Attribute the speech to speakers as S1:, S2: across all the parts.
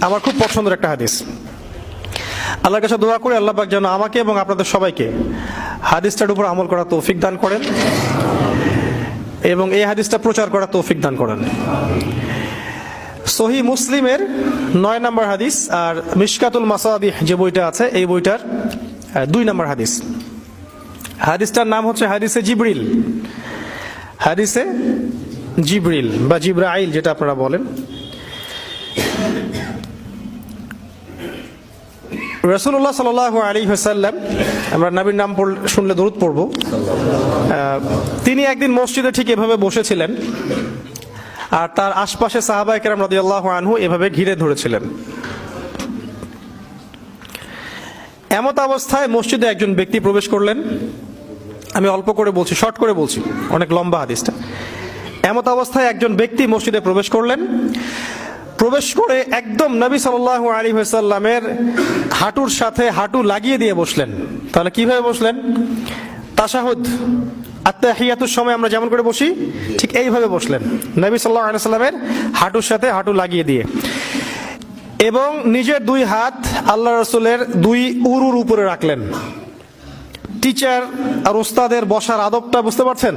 S1: আমার খুব পছন্দের একটা হাদিস। আল্লাহর কাছে দোয়া করি আল্লাহ পাক যেন আমাকে এবং আপনাদের সবাইকে হাদিসটার উপর আমল করার তৌফিক দান করেন এবং এই হাদিসটা প্রচার করার তৌফিক দান করেন। সহিহ মুসলিমের 9 নম্বর হাদিস আর মিশকাতুল মাসাবিহ যে বইটা আছে এই বইটার 2 নম্বর হাদিস। হাদিসটার নাম হচ্ছে হাদিসে জিবরিল। হাদিসে জিবরিল বা জিব্রাইল যেটা আপনারা বলেন। রাসূলুল্লাহ সাল্লাল্লাহু আলাইহি ওয়াসাল্লাম, আমরা নবীর নাম শুনলে দরুদ পড়ব, তিনি একদিন মসজিদে ঠিক এভাবে বসেছিলেন আর তার আশপাশে সাহাবায়ে কেরাম রাদিয়াল্লাহু আনহু এভাবে ঘিরে ধরেছিলেন। এমত অবস্থায় মসজিদে একজন ব্যক্তি প্রবেশ করলেন। আমি অল্প করে বলছি, শর্ট করে বলছি, অনেক লম্বা হাদিসটা। এমত অবস্থায় একজন ব্যক্তি মসজিদে প্রবেশ করলেন। প্রবেশ করে একদম নবী সাল্লাল্লাহু আলাইহি ওয়াসাল্লামের হাঁটুর সাথে হাঁটু লাগিয়ে দিয়ে বসলেন। তাহলে কিভাবে বসলেন? তাশাহুদ আত্তাহিয়াতুর সময় আমরা যেমন করে বসি ঠিক এইভাবে বসলেন, নবী সাল্লাল্লাহু আলাইহি ওয়াসাল্লামের হাঁটুর সাথে হাঁটু লাগিয়ে দিয়ে, এবং নিজের 2 হাত আল্লাহ রাসূলের 2 উরুর উপরে রাখলেন। টিচার আর ওস্তাদের বসার আদবটা বুঝতে পারছেন?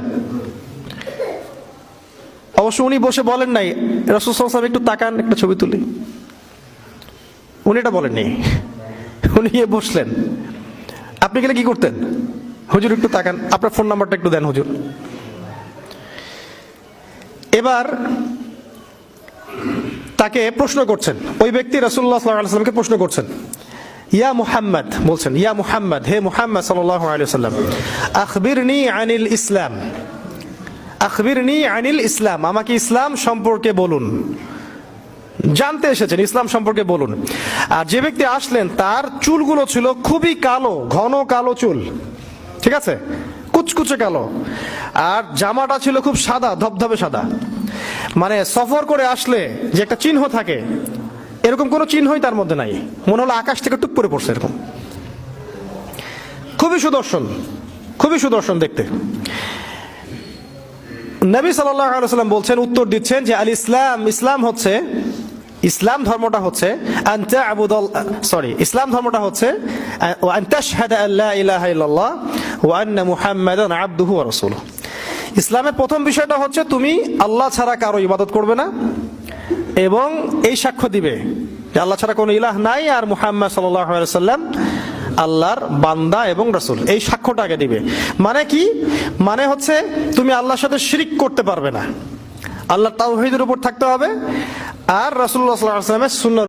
S1: অবশ্য উনি বসে বলেন নাই রাসূল সাল্লাল্লাহু আলাইহি ওয়াসাল্লাম একটু তাকান, একটা ছবি তুলি, উনি এটা বলেননি। উনি গিয়ে বসলেন। আপনি গেলে কি করতেন? হুজুর একটু তাকান, আপনার ফোন নাম্বারটা একটু দেন হুজুর। এবার তাকে প্রশ্ন করছেন, ওই ব্যক্তি রাসূলুল্লাহ সাল্লাল্লাহু আলাইহি ওয়াসাল্লামকে প্রশ্ন করছেন, ইয়া মুহাম্মদ, বলছেন ইয়া মুহাম্মদ, হে মুহাম্মদ সাল্লাল্লাহু আলাইহি ওয়াসাল্লাম, আখবিরনি আনিল ইসলাম, আখবিরনি আনিল ইসলাম, আমাকে ইসলাম সম্পর্কে বলুন। জানতে এসেছেন, ইসলাম সম্পর্কে বলুন। আর যে ব্যক্তি আসলেন তার চুলগুলো ছিল খুবই কালো, ঘন কালো চুল, ঠিক আছে, কুচকুচে কালো, আর জামাটা ছিল খুব সাদা, ধবধবে সাদা। মানে সফর করে আসলে যে একটা চিহ্ন থাকে এরকম কোনো চিহ্নই তার মধ্যে নাই, মনে হলো আকাশ থেকে টুক করে পড়ছে এরকম। খুবই সুদর্শন, খুবই সুদর্শন দেখতে। নবী সাল্লাল্লাহু আলাইহি ওয়াসাল্লাম বলছেন, উত্তর দিচ্ছেন যে আল ইসলাম, ইসলাম হচ্ছে, ইসলাম ধর্মটা হচ্ছে ইসলাম ধর্মটা হচ্ছে আন তাশহাদা আল্লা ইলাহা ইল্লাল্লাহ ওয়া আন্না মুহাম্মাদান আবদুহু ওয়া রাসূলুহু। ইসলামের প্রথম বিষয়টা হচ্ছে তুমি আল্লাহ ছাড়া কারো ইবাদত করবে না এবং এই সাক্ষ্য দিবে যে আল্লাহ ছাড়া কোনো ইলাহ নাই আর মুহাম্মদ সাল্লাল্লাহু আলাইহি ওয়াসাল্লাম আল্লাহর বান্দা এবং রাসূল। এই সাক্ষ্যটা আগে দিবে। মানে কি? মানে হচ্ছে তুমি আল্লাহর সাথে শিরক করতে পারবে না, আল্লাহর তাওহীদের উপর থাকতে হবে আর রাসূলুল্লাহ সাল্লাল্লাহু আলাইহি ওয়াসাল্লামের সুন্নাহ